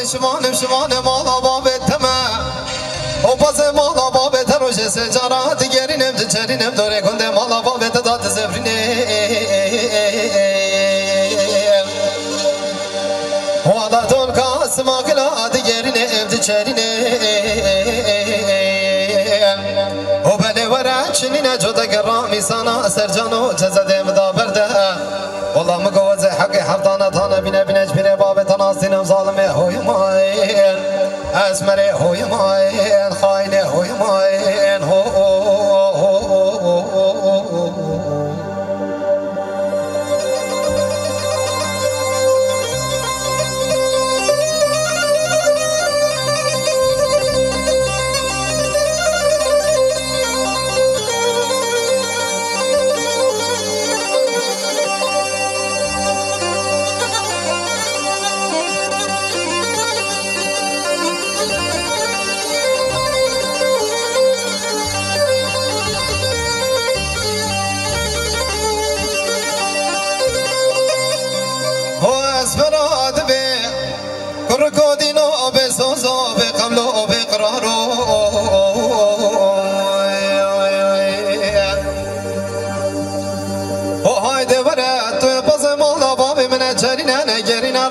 شمان مالا بابتما و باز مالا بابت روش سجارا دیگرینم جچرینم دوره کنده مالا بابت داد زفرینه والا دون کاس ماغلا دیگرینم جچرینه و بله ورا چنینه جدا گرامی سانا سرجانو جزده مدابرده والله مقوز حقي حفظانا طانا بنا بنجبري بابي تناصين ظالمي هو يماين أزمري هو يماين خايني هو يماين هو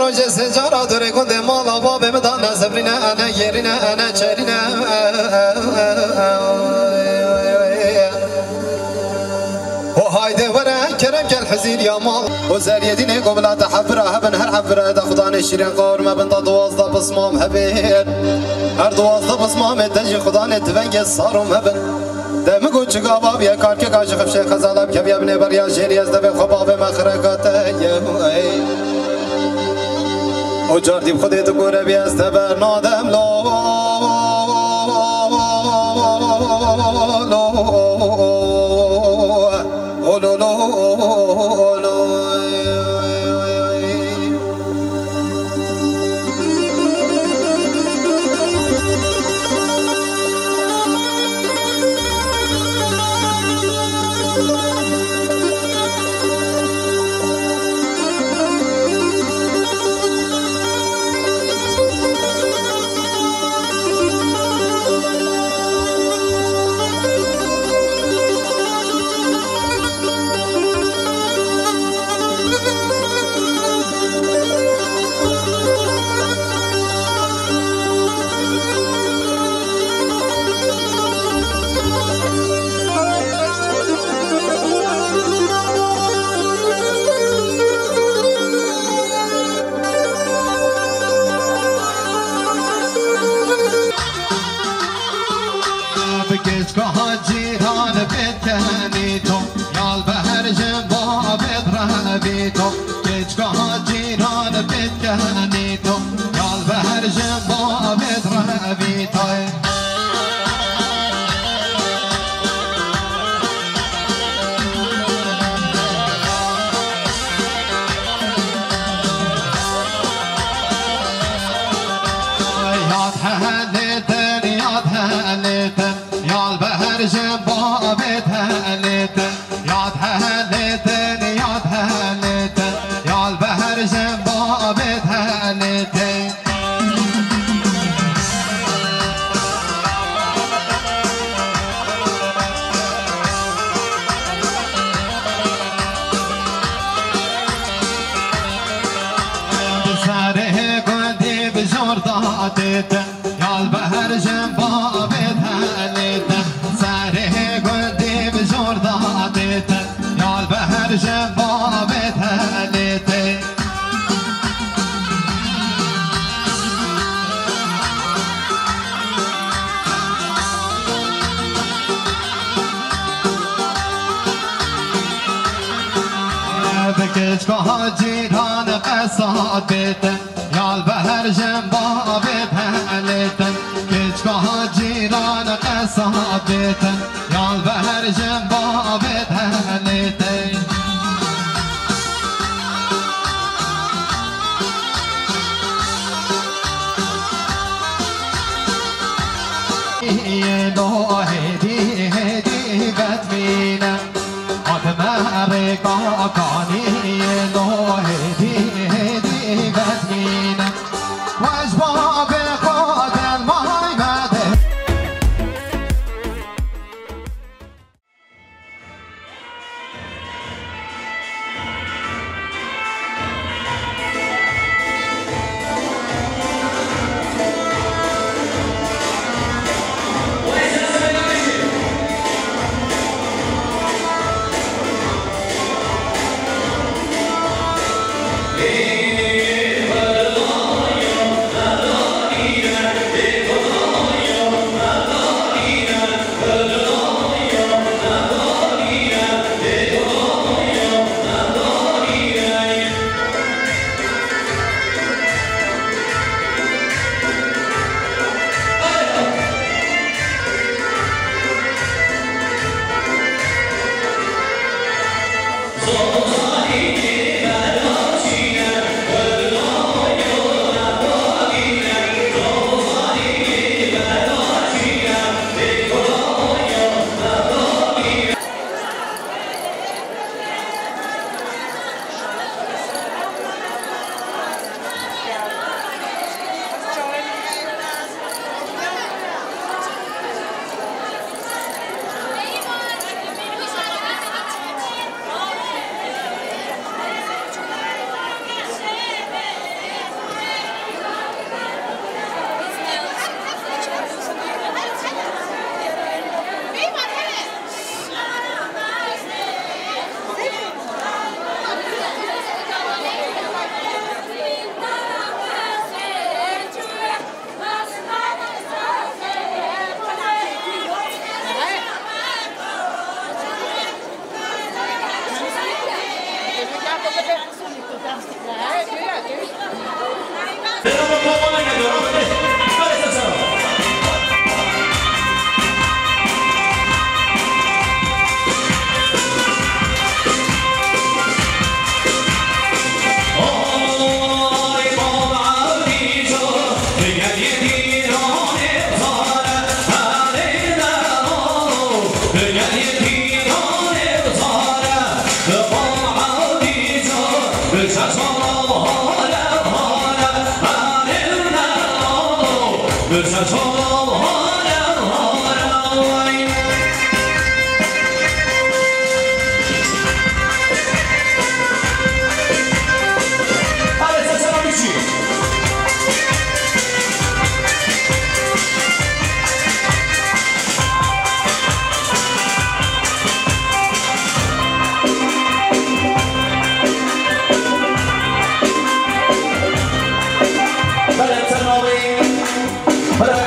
روجه سجارة دوري كنت مالا بابي مدانا زبرنا أنا يرنا أنا شرنا وهايدي ورا كرم كالحزين يا مال وزاري ديني قبل تحفرة هبن هر حفرة دخدان الشرين قور ما بنت دوازده بصمام هبين هر دوازده بصمام تجي خدان تفنج صارم هبن دمگو چگا باب یه کار که کاش خفشه خزالب که بیا بنی بریا شیری از دبی خباب مخرقاته و جاردیم خودت گوره بیست بر نادم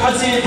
حسين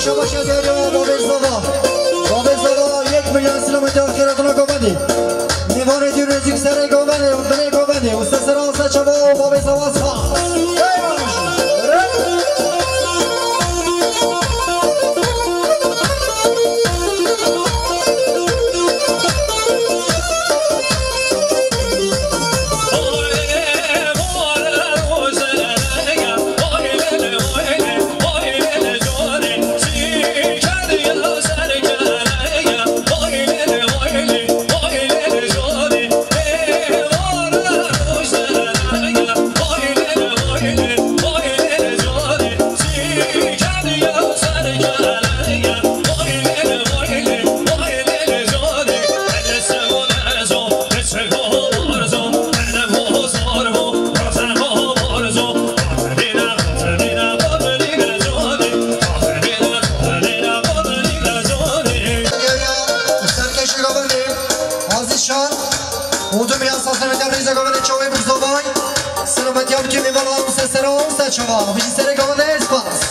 شما شدید با بزادا 1 میلیون سلامتی آخرتون گوبندی نیوان دیر رزیک سر گوبندی و بنی گوبندی و سه سر آسا چما با بزادا سا Чувак, ви сире говорите спас.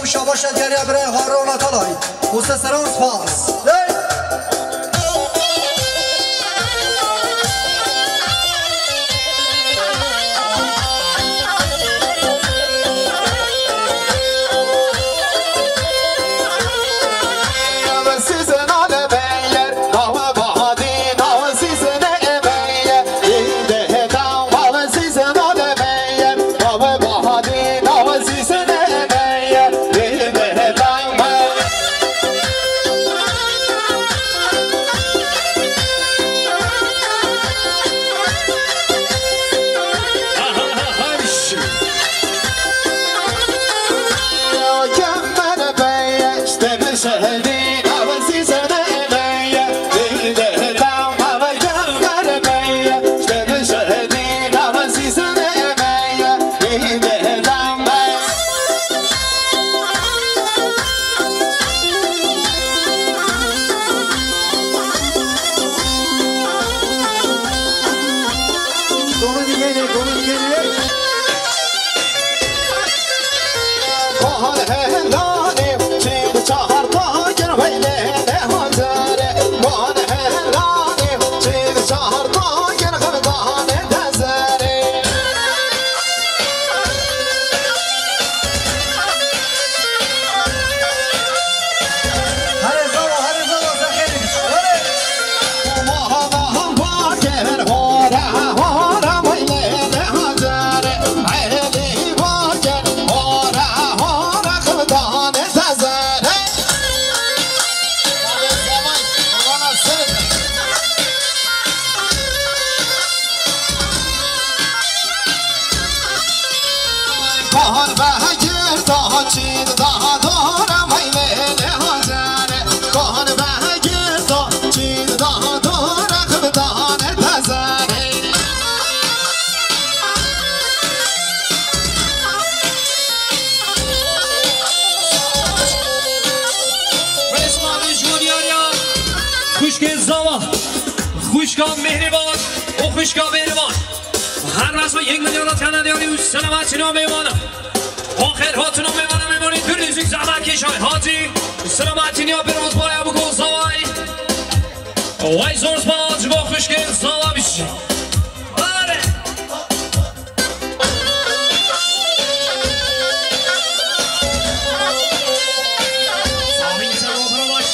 شاباشت گریه برای هارون آتالای اوسته سران سپاس خوشگاه مهربان و خوشگاه مهربان هر رسم 1 میلیون کانادیانی و سلامتی نام میمانم آخر هاتون رو میمانید تو لیزیک زحمت کشای هاتی سلامتی نیا برمز بای ابو گل زوای وای زورز باج با خوشگاه زوا بیشی آره سامین سلام برو باش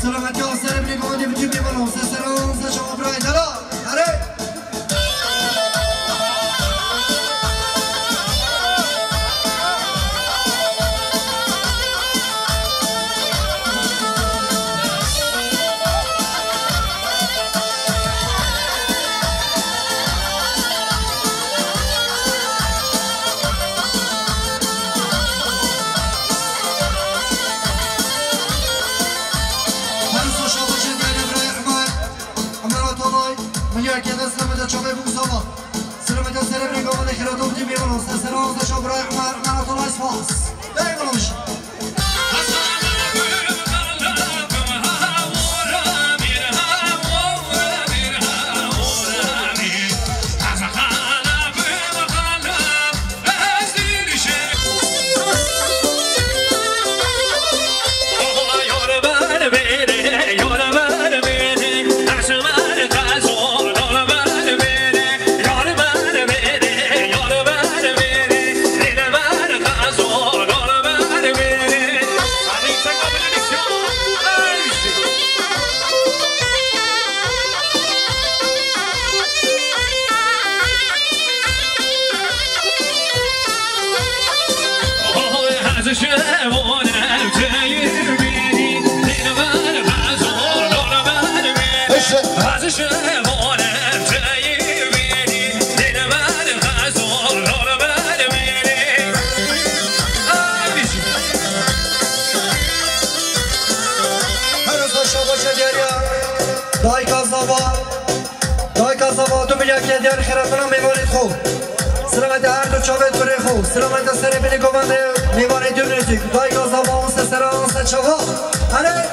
سلامتی آسر بلی گوندی بچی بیمانم سسران سشما برای دلا هره خاموش دیار خیراتنا میوانید خوب سلامت هر دو چاوت بره خوب سلامت سر بینی گوانده میوانید دور نزدیک دای گازا با اون سه سر اون سه چاوا هنه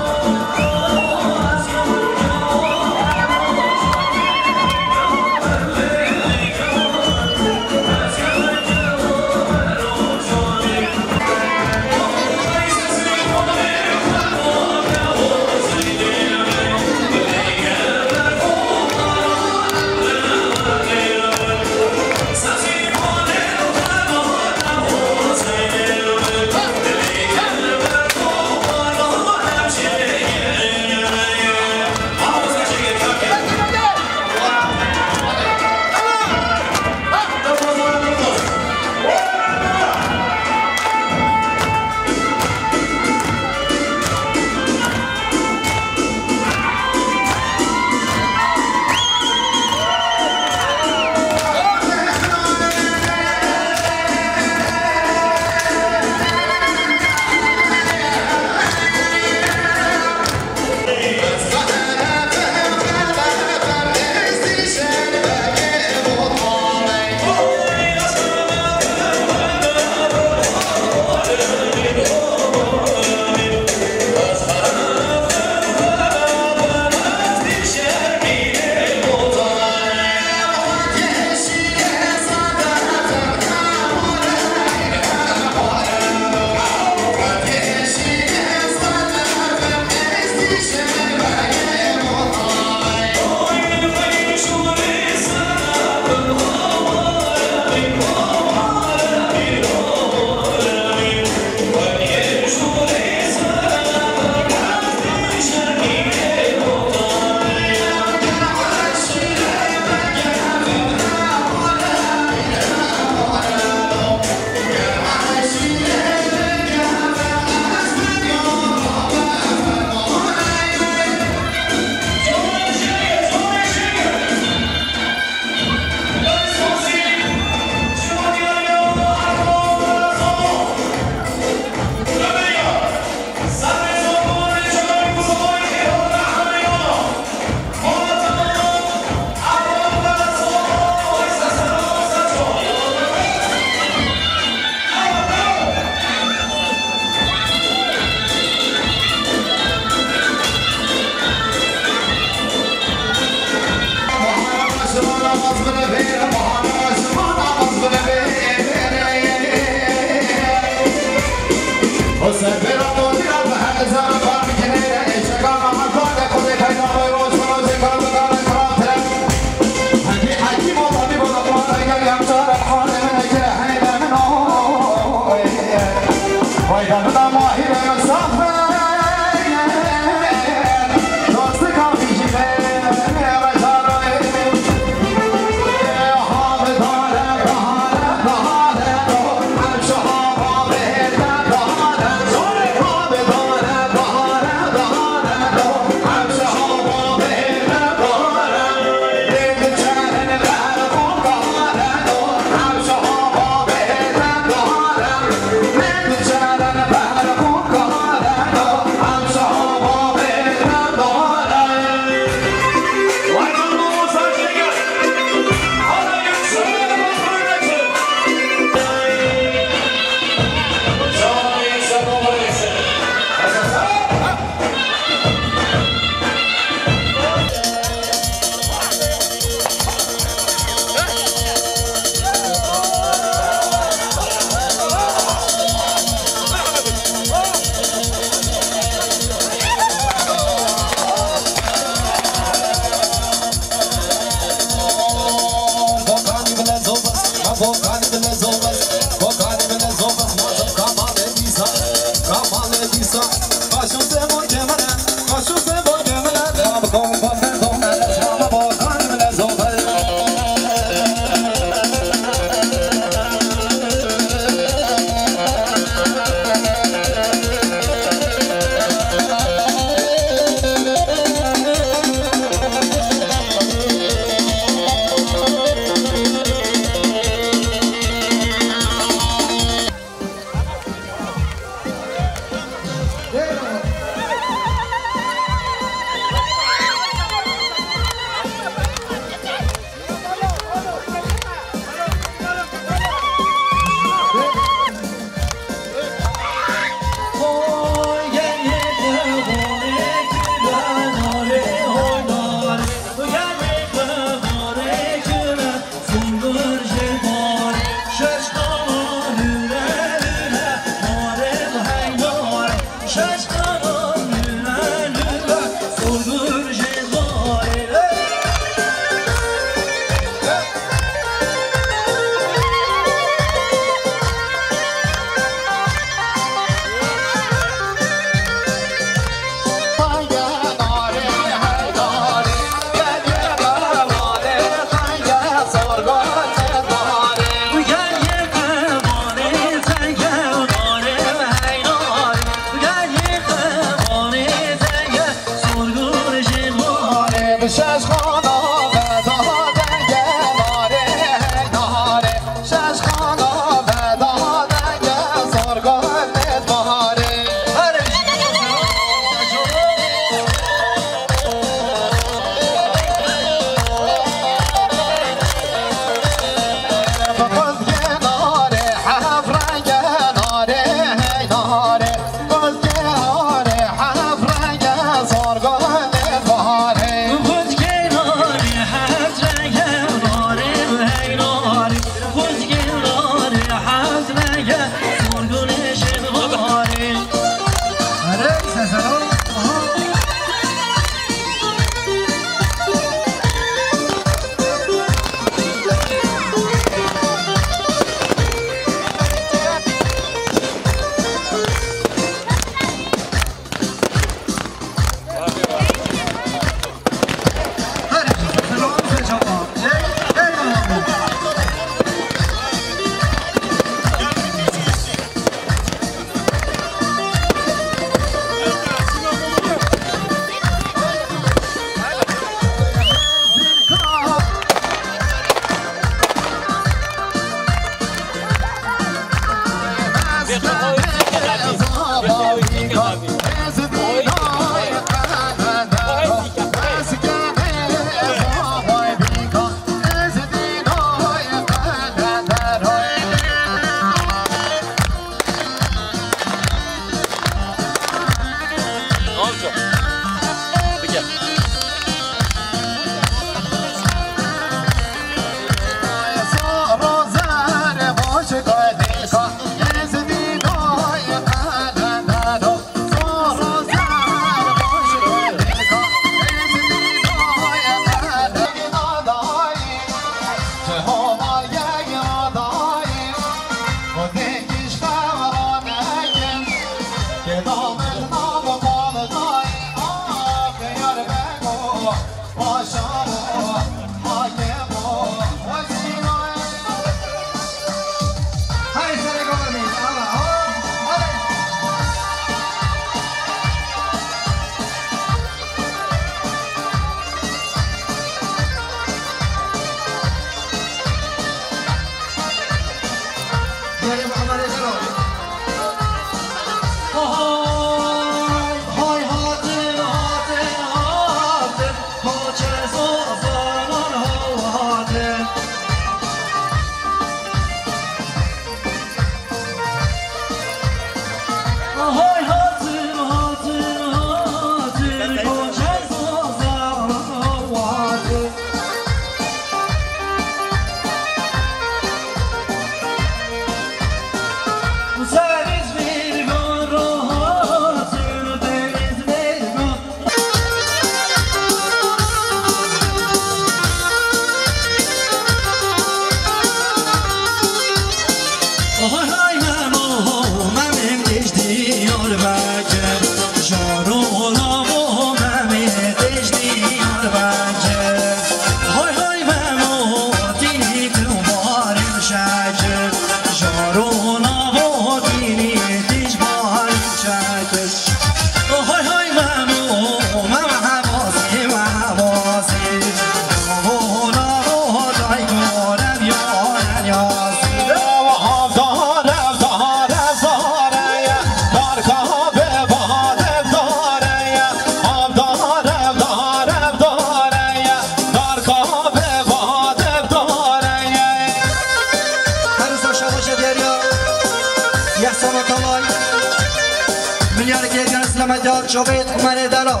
سلامتی هر چاوید من دلا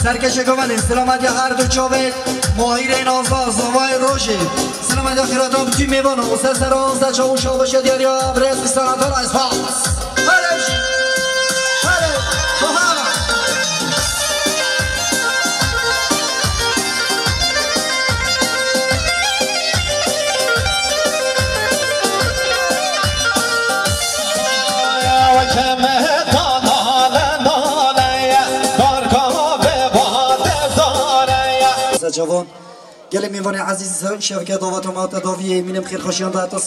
سرکش گوانه سلامتی هر دو چاوید ماهیر این آزا زوای روشی سلامتی خیراتان بچی میوانه و سران زچا و شابش دیاری برز بستانتان از پاس هلش هلش خواه جوان گل میوان عزیز شرکت دعوتم تداوی مینم خیر خوشیان داد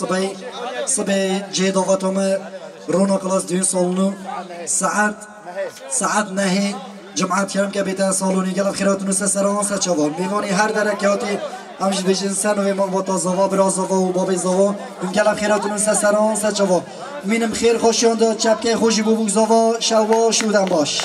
صبح جه دعوتم رونا کلاس دین سالونو ساعت نه جمعات کردم که بیت سالونی گل خیراتونو سران جوان میوانی هر درکاتی همش بیشتر سنوی ما با تازوا برازوا و بابی زوا گل خیراتونو سران جوان مینم خیر خوشیان داد چپکه خوشی بو زوا شوا شودم باش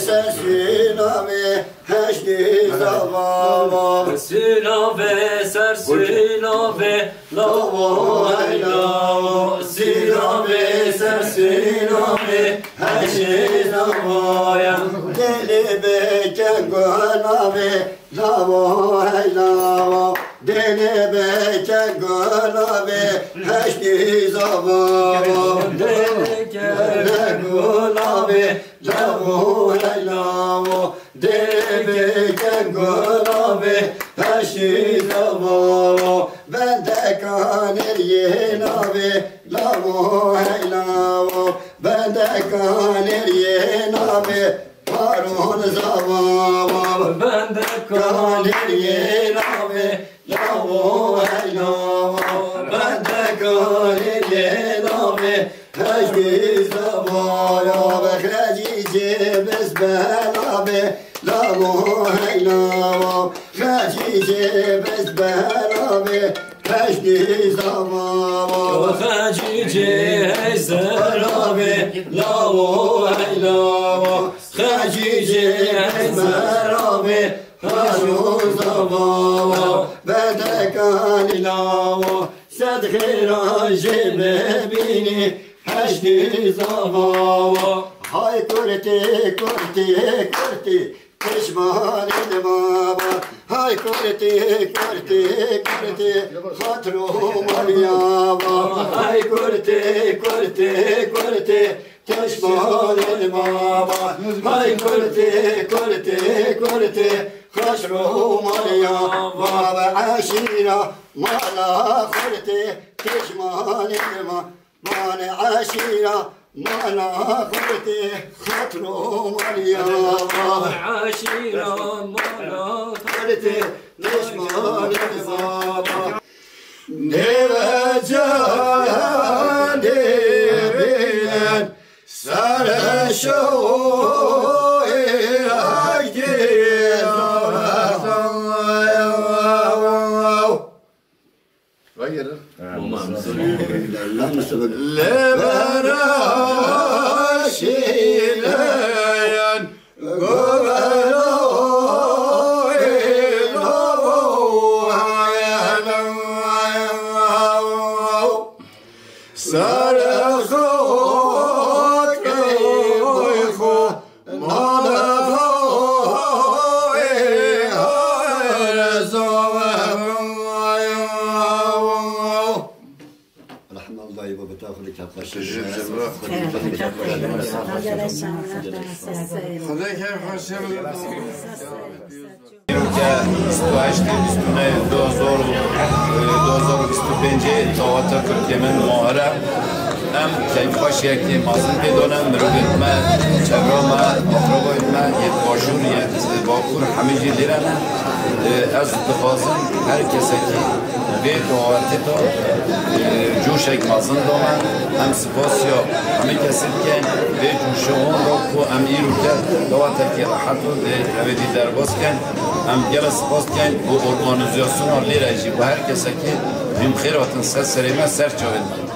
سرسینامه هشتی زبابا سینامه سرسینامه لاو لاو سینامه سرسینامه هشتی زبایم دلی بکن گلابه لاو لاو دلی بکن گلابه هشتی زبابا دلی بکن گلابه لاو لاو دلی بکن گلابه هشتی زبابا بندکان ینابه لاو لاو بندکان ینابه پارون زبابا بندکان ینابه لاو لاو بندکان ینابه هشتی زبابا بخرجی جبس بلابه لاو لاو خرجی جبس بلابه هشتی زبابا خرجی جبس بلابه لاو لاو خرجی جبس بلابه هشتی زبابا بدکان لاو صد خیراج ببینی هشتی زبابا های کرتی کرتی کرتی کشمان بابا های کرتی کرتی کرتی خاطرو مریابا های کرتی کرتی کرتی کشمان بابا های کرتی کرتی کرتی خاطرو مریابا عشیرا مالا خورتی کشمان مان عشیرا مالا خورتی خاطرو مریابا عشیرا مالا خورتی کشمان بابا نیو جهان بین سرشو لبراشيلين ام کیف خوش یکی مازن بدونم مروت ما چرا ما مخربای ما یه باشور یه باکور همه جی لیرن از دخوازم هر کسی که به دعاتی تا جوش یک مازن دومن هم سپاسیا همه کسی که به جوش اون رو کو ام ایرو کرد دعاتی که راحت رو اویدی درباز کن ام گل سپاس کن و ارگانیزاسیون لیره جی و هر کسی که بیم خیراتن سریمه سر چاوید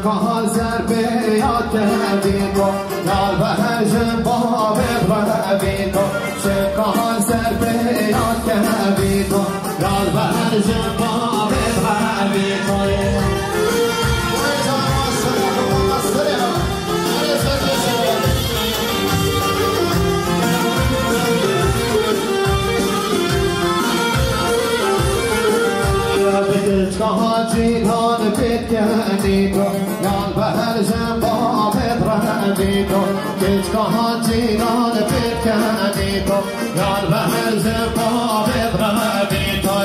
Kazar beyat سکان سر بیاد که بیتا یاد بر جنبا ببر بیتای جیلان بکنی تو یال بر جنبا بدرمی تو کچکان جیلان بکنی تو یال بر جنبا بدرمی تو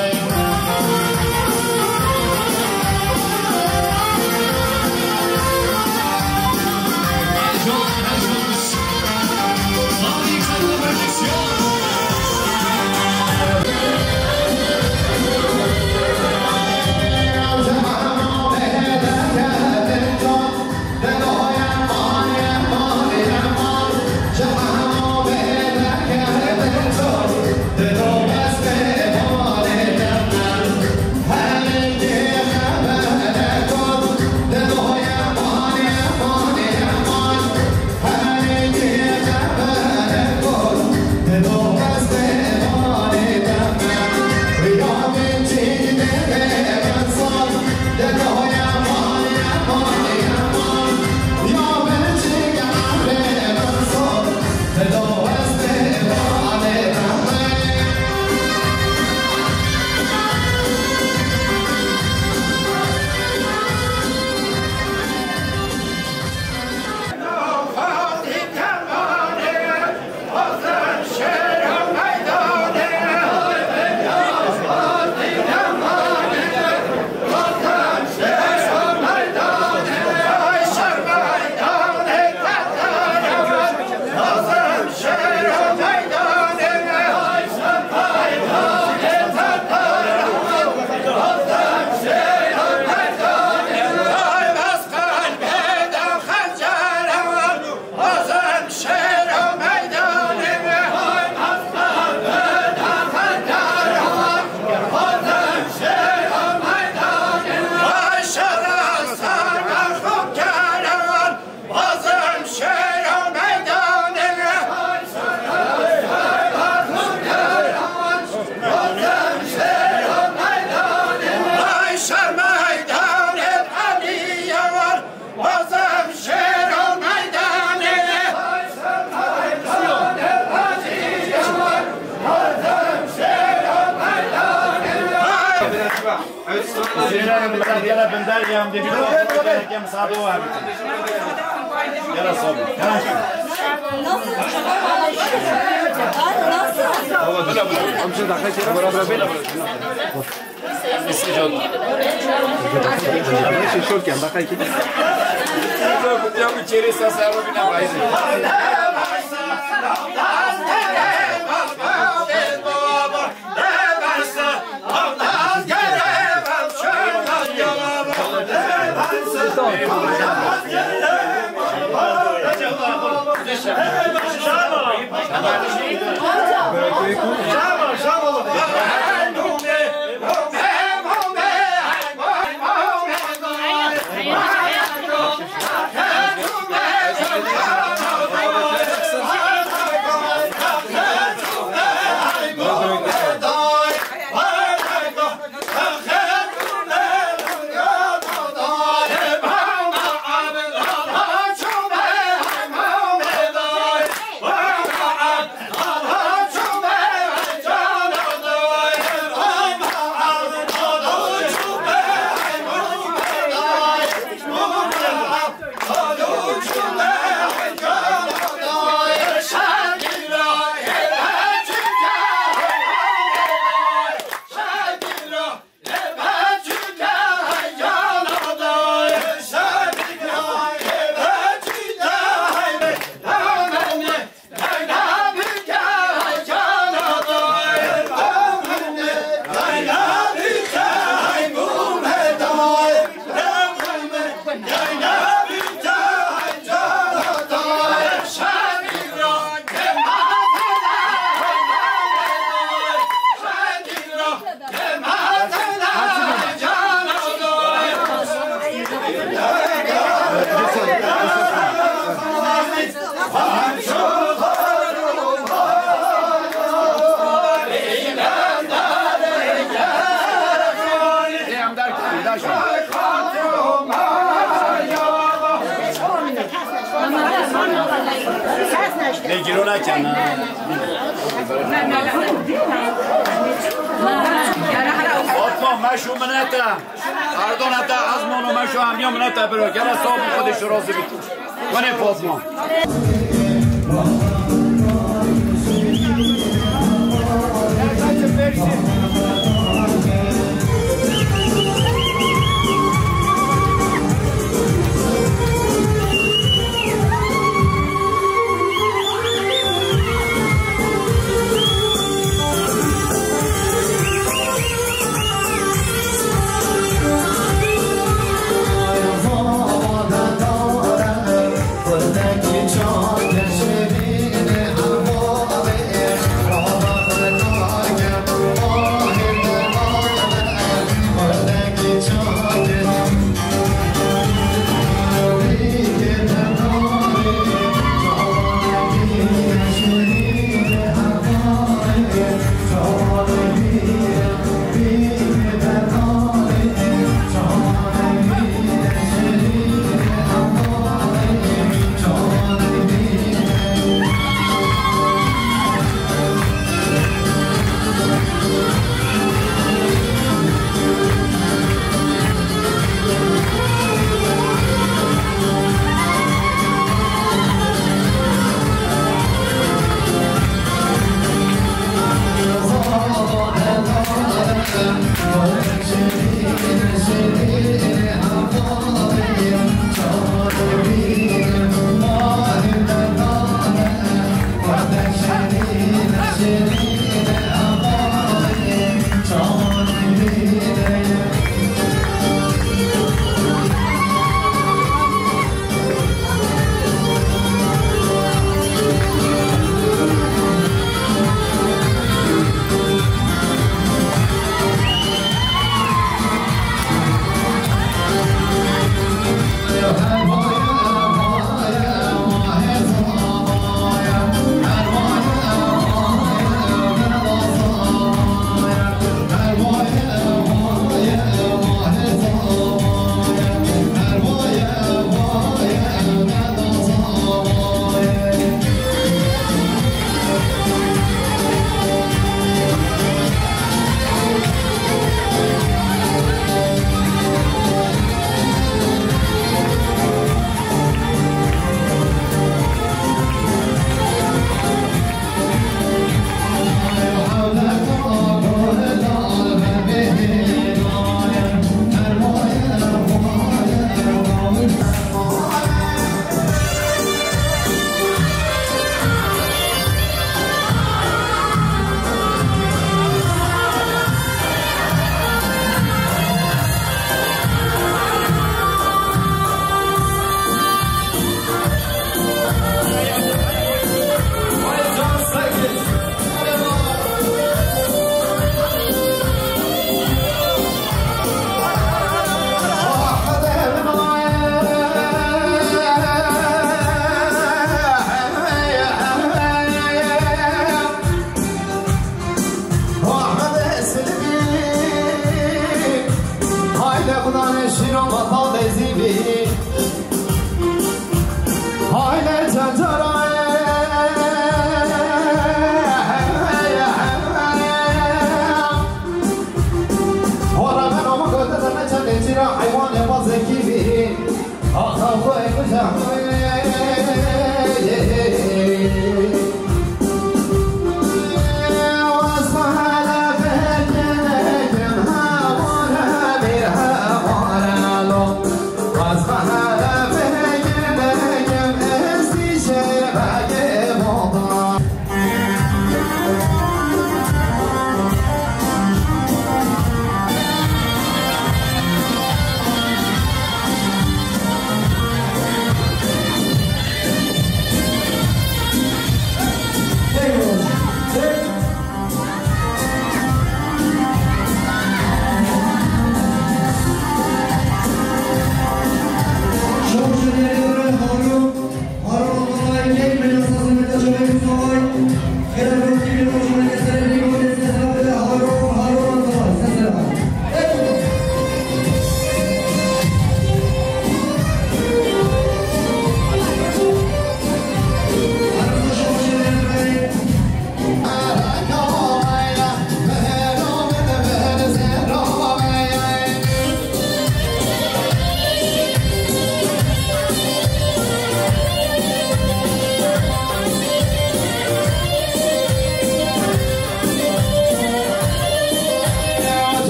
يلا بندر يا مدير يا مساعد هو يلا صوب امشي داخل كده برا بينا استجاب شو كان داخل كده كنت يوم تشيري ساسارو بينا بايز نکنه آتما مشو منته اردانته از مانو مشو همیا منته برو گره صاحب خودش راضی بیتون کنه فاطمه Thank you.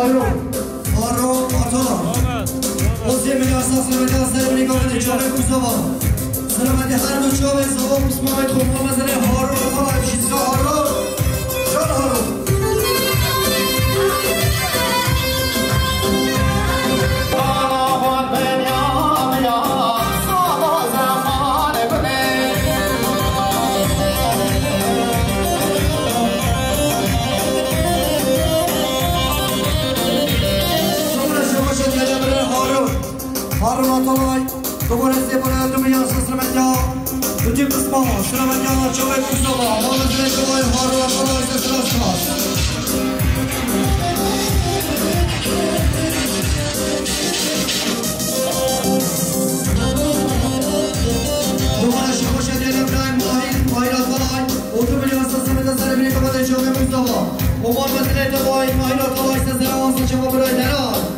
هارون آتا حسین میلیاسا سلامتی سر نگاه چاوه کوساوا سلامتی هر دو چاوه زبا بسمایت خوب مزنه هارون آتا بشیدگاه هارون جان هارون هارون آتالای دوباره سیبونه دومیا سلامتی دوتی بسما سلامتی چاوه کوساوا مامزنه چاوه هارون آتالای سلامتی دوباره شکوش دیل ابراهیم ماهیر آتالای اتومبیل سلامتی سر بینی کماده چاوه کوساوا مامزنه چاوه ماهیر آتالای سلامتی چاوه برای دران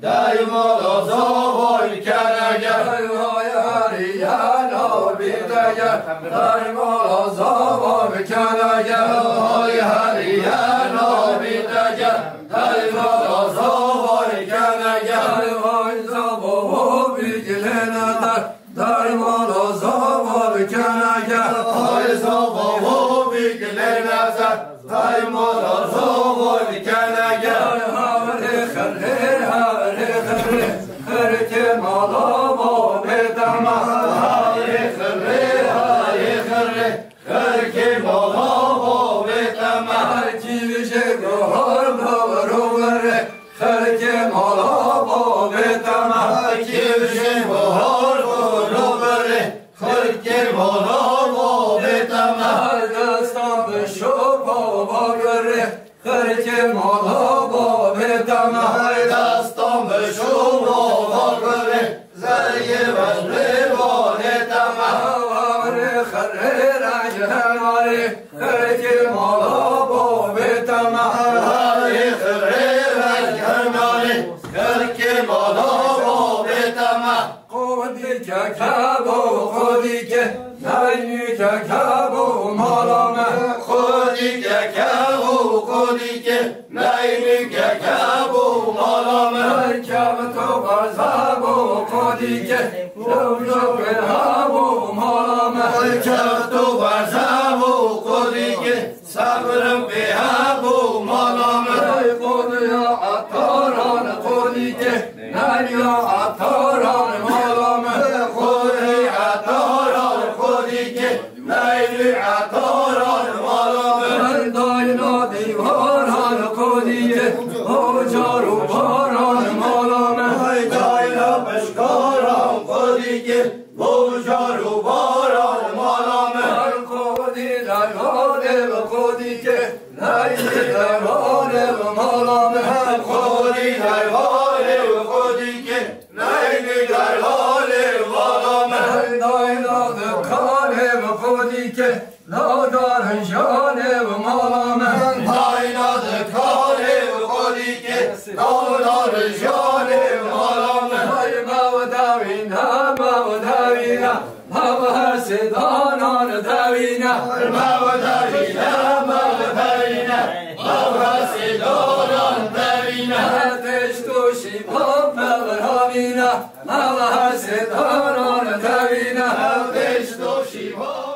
Daim دای مالا زوا بکنگه های هریه نابی دگه دای مالا زوا بکنگه های زوا بگلنه دای مالا زوا بکنگه های زوا بگلنه دای مالا زوا بکنگه هره خره هره خره خره که مالا با بدم هره خره هره خره خره که مالا با بدم هرکی بشه گوهر باورو بره خره که مالا با بدم هرکی بشه گوهر باورو بره خره که مالا با بدم هر دستم بشو بابا بره خره که مالا با بدم هر دستم بشو بابا بره زرگ بره بالتم هر خره رنگ هماره خره که مالا با بدم هر خره رنگ هماره خره که مالا با بدم خودی که کبو خودی که نینی که کبو مالا من خودی که کبو خودی که نینی که کبو مالا من کب تو برزبو خودی که شو به هبو مالا من کب تو برزبو خودی که صبرم به هبو مالا من خود یا عطاران خودی که نینی عطاران مالا من خودی عطاران خودی که نیلی عطاران مالا من داینا دیواران خودی که اوجار و باران مالا من داینا بشکاران خودی که اوجار و باران مالا من خودی دیوانه و خودی که نیلی دیوانه و مالا من خودی دیوانه و خودی که نیلی دیوانه و مالا من داینا دکانه و خودی که لادار جانه و مالا من داینا دکانه و خودی که لادار جانه و مالا من ما دوینا ما دوینا ما حسدانان دوینا ما دوینا ما دوینا ما حسدانان دوینا تشتو شیبان بغرامینا ما حسدانان دوینا تشتو شیبان